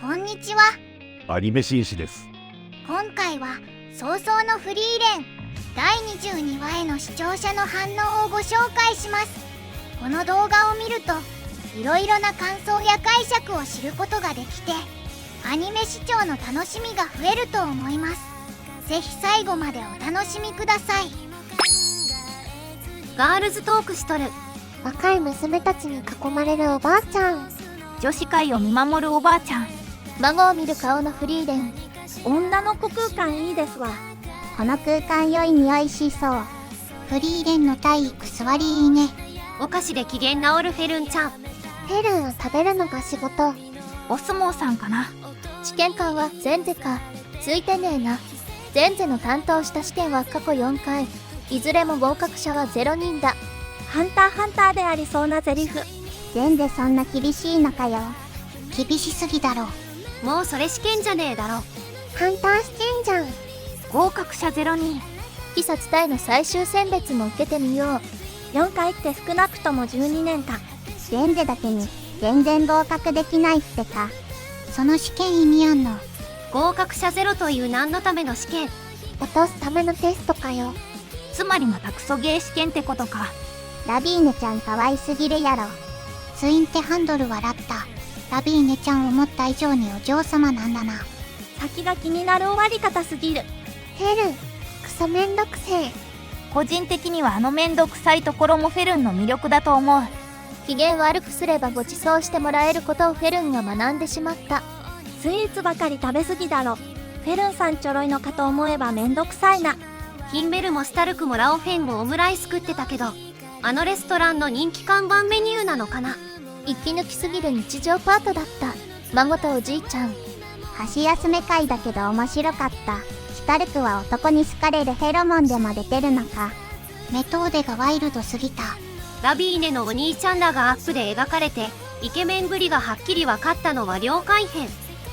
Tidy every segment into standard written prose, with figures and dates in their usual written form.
こんにちは。アニメ紳士です。今回は早々のフリーレン第22話への視聴者の反応をご紹介します。この動画を見るといろいろな感想や解釈を知ることができて、アニメ視聴の楽しみが増えると思います。ぜひ最後までお楽しみください。ガールズトークしとる。若い娘たちに囲まれるおばあちゃん。女子会を見守るおばあちゃん。孫を見る顔のフリーレン。女の子空間いいですわ。この空間良い匂いしそう。フリーレンの体育座りいいね。お菓子で機嫌直るフェルンちゃん。フェルンは食べるのが仕事。お相撲さんかな。試験官はゼンゼか。ついてねえな。ゼンゼの担当した試験は過去4回。いずれも合格者は0人だ。ハンターハンターでありそうなゼリフ。ゼンゼそんな厳しいのかよ。厳しすぎだろ。もうそれ試験じゃねえだろ。ハンター試験じゃん。合格者0人。非殺隊の最終選別も受けてみよう。4回って少なくとも12年か。ゼンゼだけに全然合格できないってか。その試験意味あんの？合格者0という何のための試験？落とすためのテストかよ。つまりまたクソゲー試験ってことか。ラビーネちゃん可愛すぎるやろ。ツインテハンドル笑った。ラビーネちゃん思った以上にお嬢様なんだな。先が気になる終わり方すぎる。フェルン、クソめんどくせえ。個人的にはあのめんどくさいところもフェルンの魅力だと思う。機嫌悪くすればご馳走してもらえることをフェルンが学んでしまった。スイーツばかり食べ過ぎだろ。フェルンさんちょろいのかと思えばめんどくさいな。ヒンベルもスタルクもラオフェンもオムライス食ってたけど、あのレストランの人気看板メニューなのかな。息抜きすぎる日常パートだった。孫とおじいちゃん。箸休め会だけど面白かった。シュタルクは男に好かれるフェロモンでも出てるのか。メトーデがワイルドすぎた。ラビーネのお兄ちゃんらがアップで描かれて、イケメンぶりがはっきり分かったのは了解編。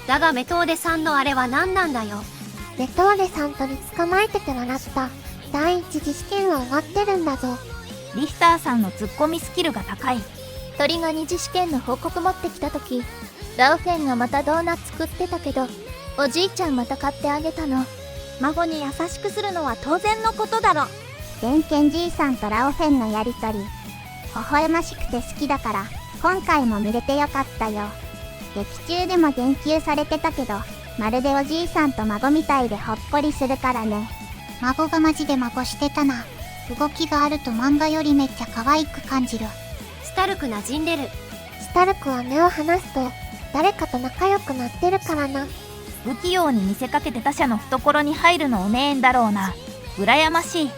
だがメトーデさんのあれは何なんだよ。メトーデさんとに捕まえてて笑った。第一次試験は終わってるんだぞ。リヒターさんのツッコミスキルが高い。鳥が二次試験の報告持ってきた時、ラウフェンがまたドーナツ食ってたけど、おじいちゃんまた買ってあげたの。孫に優しくするのは当然のことだろ。デンケンじいさんとラオフェンのやりとり、微笑ましくて好きだから今回も見れてよかったよ。劇中でも言及されてたけど、まるでおじいさんと孫みたいでほっこりするからね。孫がマジで孫してたな。動きがあると漫画よりめっちゃ可愛く感じる。スタルク馴染んでる。スタルクは目を離すと誰かと仲良くなってるからな。不器用に見せかけて他者の懐に入るのおねえんだろうな。羨ましい。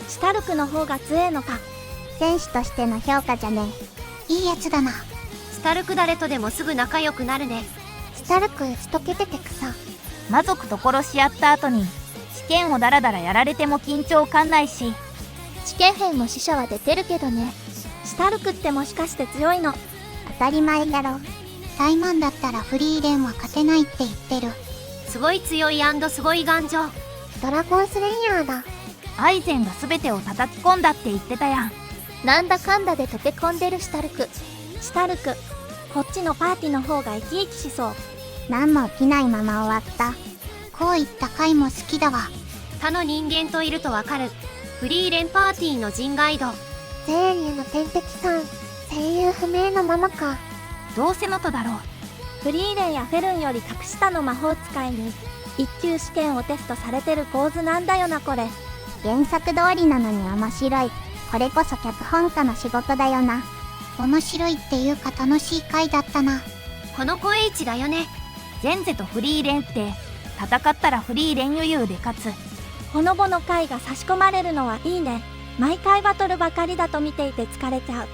シュタルクの方が強えのか。選手としての評価じゃねえ。いいやつだな。スタルク誰とでもすぐ仲良くなるね。スタルク打ち解けてて草。魔族と殺し合った後に試験をダラダラやられても緊張感ないし。試験編も死者は出てるけどね。シュタルクってもしかして強いの？当たり前やろ。タイマンだったらフリーレンは勝てないって言ってる。すごい強い&すごい頑丈。ドラゴンスレイヤーだ。アイゼンが全てを叩き込んだって言ってたやん。なんだかんだで溶け込んでるシュタルク。シュタルク、こっちのパーティーの方が生き生きしそう。何も起きないまま終わった。こういった回も好きだわ。他の人間といるとわかる。フリーレンパーティーの陣ガイド。ゼーリュの天敵さん、声優不明のままか。どうせのとだろう。フリーレンやフェルンより格下の魔法使いに一級試験をテストされてる構図なんだよなこれ。原作通りなのに面白い。これこそ脚本家の仕事だよな。面白いっていうか楽しい回だったな。この声位置だよね。ゼンゼとフリーレンって戦ったらフリーレン余裕で勝つ。ほのぼの回が差し込まれるのはいいね。毎回バトルばかりだと見ていて疲れちゃう。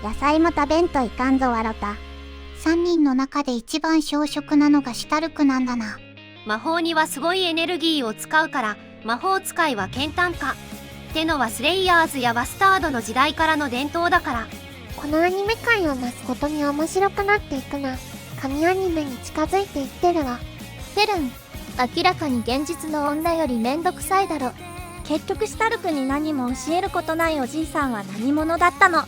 野菜も食べんといかんぞワロタ。3人の中で一番小食なのがシュタルクなんだな。魔法にはすごいエネルギーを使うから魔法使いは簡単かってのはスレイヤーズやバスタードの時代からの伝統だから。このアニメ界を増すことに面白くなっていくな。神アニメに近づいていってるわ。フェルン、明らかに現実の女よりめんどくさいだろ。結局シュタルクに何も教えることないおじいさんは何者だったの。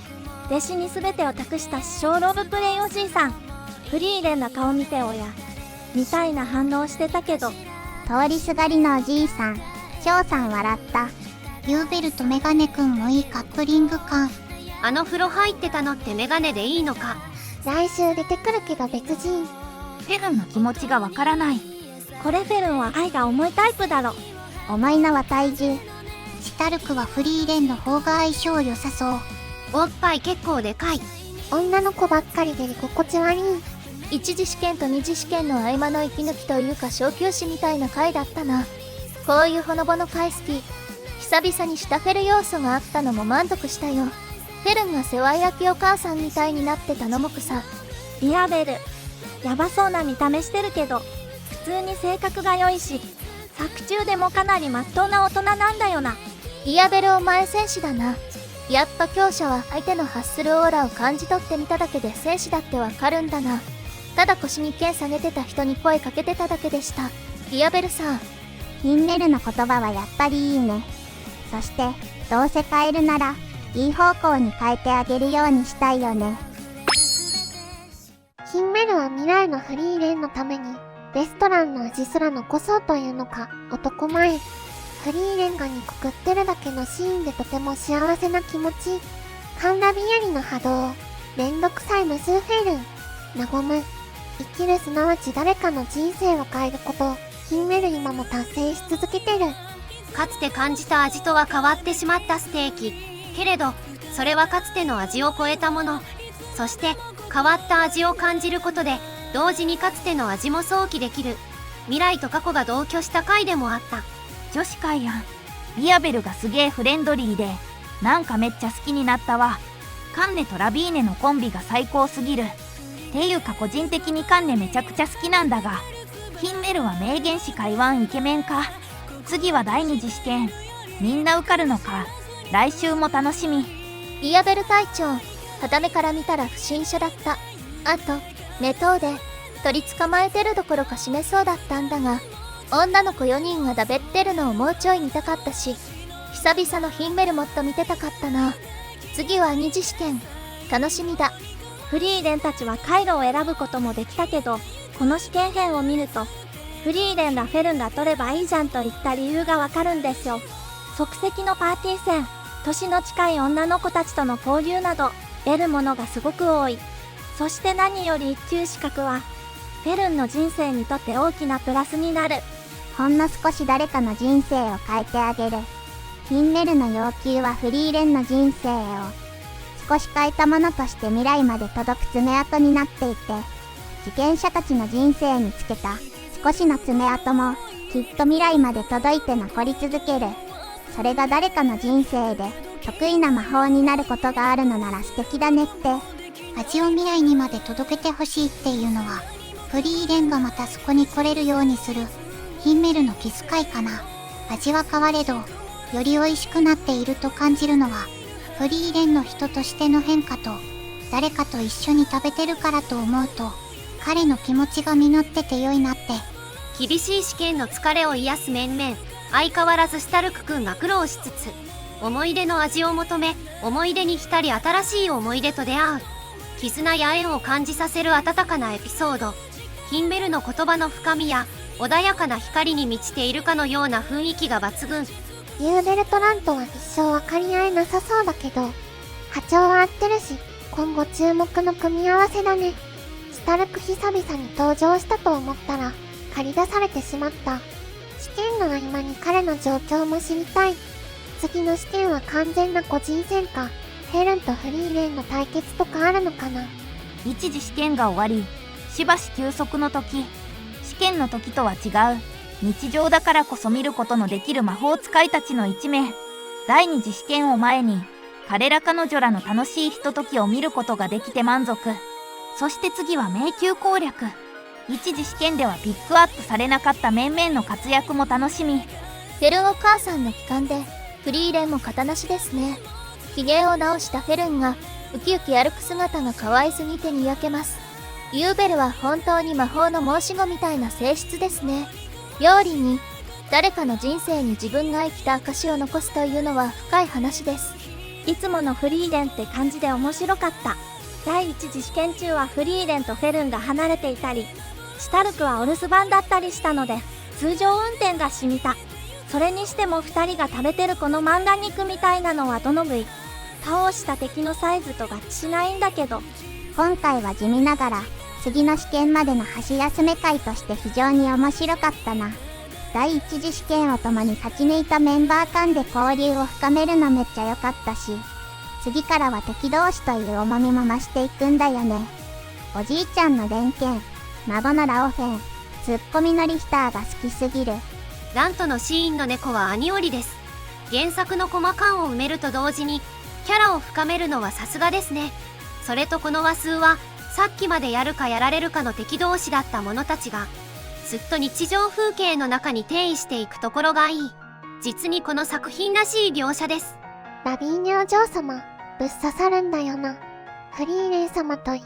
弟子に全てを託した師匠ロブプレイおじいさん。フリーレンな顔見ておや。みたいな反応してたけど、通りすがりのおじいさん、翔さん笑った。ユーベルとメガネくんもいいカップリング感。あの風呂入ってたのってメガネでいいのか。来週出てくるけど別人。フェルンの気持ちがわからない。これフェルンは愛が重いタイプだろ。重いのは体重。シタルクはフリーレンの方が相性良さそう。おっぱい結構でかい。女の子ばっかりで居心地悪い。一次試験と二次試験の合間の息抜きというか小休止みたいな回だったな。こういうほのぼの回好き。久々にしたフェル要素があったのも満足したよ。フェルンが世話焼きお母さんみたいになって頼むくさ。リアベル、やばそうな見た目してるけど、普通に性格が良いし、作中でもかなりまっとうな大人なんだよな。リアベルお前戦士だな。やっぱ強者は相手の発するオーラを感じ取ってみただけで戦士だってわかるんだな。ただ腰に剣下げてた人に声かけてただけでした。リアベルさん。ヒンメルの言葉はやっぱりいいね。そして、どうせ変えるなら、いい方向に変えてあげるようにしたいよね。ヒンメルは未来のフリーレンのために、レストランの味すら残そうというのか、男前。フリーレンが肉食ってるだけのシーンでとても幸せな気持ち。カンラビアリの波動。めんどくさい無数フェルン。和む。生きるすなわち誰かの人生を変えることを、ヒンメル今も達成し続けてる。かつて感じた味とは変わってしまったステーキ。けれど、それはかつての味を超えたもの。そして、変わった味を感じることで、同時にかつての味も想起できる。未来と過去が同居した回でもあった。女子会やん。リアベルがすげえフレンドリーで、なんかめっちゃ好きになったわ。カンネとラビーネのコンビが最高すぎる。ていうか個人的にカンネめちゃくちゃ好きなんだが、ヒンメルは名言しか言わんイケメンか。次は第二次試験。みんな受かるのか。来週も楽しみ。リアベル隊長、傍目から見たら不審者だった。あと、メトーで、取り捕まえてるどころか死ねそうだったんだが、女の子4人がだべってるのをもうちょい見たかったし、久々のヒンメルもっと見てたかったな。次は二次試験。楽しみだ。フリーレンたちは回路を選ぶこともできたけど、この試験編を見ると、フリーレンらフェルンら取ればいいじゃんと言った理由がわかるんですよ。即席のパーティー戦、年の近い女の子たちとの交流など、得るものがすごく多い。そして何より一級資格は、フェルンの人生にとって大きなプラスになる。ほんの少し誰かの人生を変えてあげる。ヒンメルの要求はフリーレンの人生を少し変えたものとして未来まで届く爪痕になっていて、受験者たちの人生につけた少しの爪痕もきっと未来まで届いて残り続ける。それが誰かの人生で得意な魔法になることがあるのなら素敵だねって。味を未来にまで届けてほしいっていうのは、フリーレンがまたそこに来れるようにするヒンメルの気遣いかな。味は変われど、より美味しくなっていると感じるのは、フリーレンの人としての変化と、誰かと一緒に食べてるからと思うと、彼の気持ちが実ってて良いなって。厳しい試験の疲れを癒す面々、相変わらずスタルクくんが苦労しつつ、思い出の味を求め、思い出に浸り新しい思い出と出会う。絆や縁を感じさせる温かなエピソード。ヒンメルの言葉の深みや、穏やかな光に満ちているかのような雰囲気が抜群。ユーベルトランとは一生分かり合えなさそうだけど、波長は合ってるし、今後注目の組み合わせだね。スタルク久々に登場したと思ったら、借り出されてしまった。試験の合間に彼の状況も知りたい。次の試験は完全な個人戦か、フェルンとフリーレンの対決とかあるのかな。一次試験が終わり、しばし休息の時、試験の時とは違う。日常だからこそ見ることのできる魔法使いたちの一面。第二次試験を前に、彼ら彼女らの楽しいひとときを見ることができて満足。そして次は迷宮攻略。一次試験ではピックアップされなかった面々の活躍も楽しみ。フェルンお母さんの帰還で、フリーレンも型なしですね。機嫌を直したフェルンが、ウキウキ歩く姿が可愛すぎてにやけます。ユーベルは本当に魔法の申し子みたいな性質ですね。料理に、誰かの人生に自分が生きた証を残すというのは深い話です。いつものフリーレンって感じで面白かった。第一次試験中はフリーレンとフェルンが離れていたり、シュタルクはお留守番だったりしたので通常運転が染みた。それにしても2人が食べてるこのマンダ肉みたいなのはどの部位？倒した敵のサイズと合致しないんだけど。今回は地味ながら次の試験までの箸休め会として非常に面白かったな。第一次試験を共に勝ち抜いたメンバー間で交流を深めるのめっちゃ良かったし、次からは敵同士という重みも増していくんだよね。おじいちゃんの電剣、孫のラオフェン、ツッコミのリヒターが好きすぎる。ラントのシーンの猫は兄折です。原作のコマ感を埋めると同時にキャラを深めるのはさすがですね。それとこの話数はさっきまでやるかやられるかの敵同士だった者たちがすっと日常風景の中に転移していくところがいい。実にこの作品らしい描写です。ラビーニャお嬢様、ぶっ刺さるんだよな。フリーレン様といい、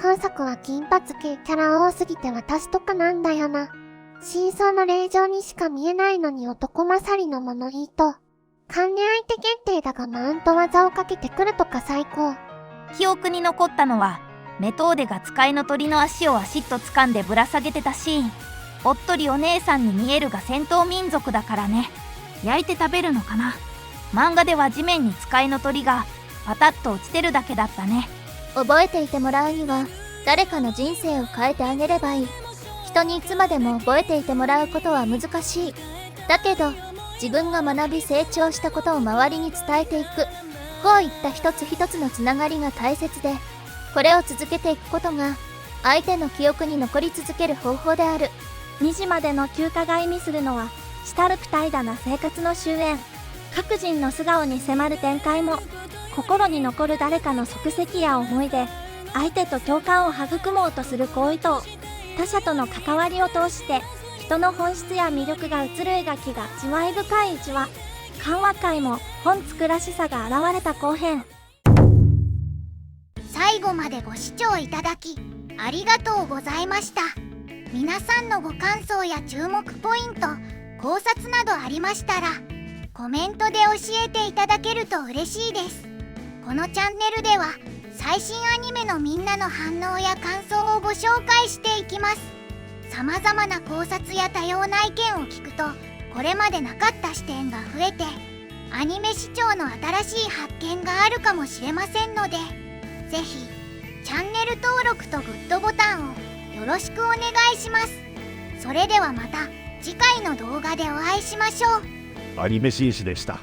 今作は金髪系キャラ多すぎて私とかなんだよな。真相の令状にしか見えないのに男勝りの物言いと、関連相手限定だがマウント技をかけてくるとか最高。記憶に残ったのはメトーデが使いの鳥の足をアシッと掴んでぶら下げてたシーン。おっとりお姉さんに見えるが戦闘民族だからね。焼いて食べるのかな。漫画では地面に使いの鳥がパタッと落ちてるだけだったね。覚えていてもらうには誰かの人生を変えてあげればいい。人にいつまでも覚えていてもらうことは難しい。だけど自分が学び成長したことを周りに伝えていく、こういった一つ一つのつながりが大切で、これを続けていくことが相手の記憶に残り続ける方法である。2時までの休暇が意味するのはシュタルク怠惰な生活の終焉。各人の素顔に迫る展開も、心に残る誰かの足跡や思いで相手と共感を育もうとする行為と、他者との関わりを通して人の本質や魅力が映る描きが味わい深い1話。緩和回も本作らしさが現れた後編。最後までご視聴いただきありがとうございました。皆さんのご感想や注目ポイント、考察などありましたらコメントで教えていただけると嬉しいです。このチャンネルでは最新アニメのみんなの反応や感想をご紹介していきます。様々な考察や多様な意見を聞くとこれまでなかった視点が増えてアニメ視聴の新しい発見があるかもしれませんので、ぜひチャンネル登録とグッドボタンをよろしくお願いします。それではまた次回の動画でお会いしましょう。アニメ紳士でした。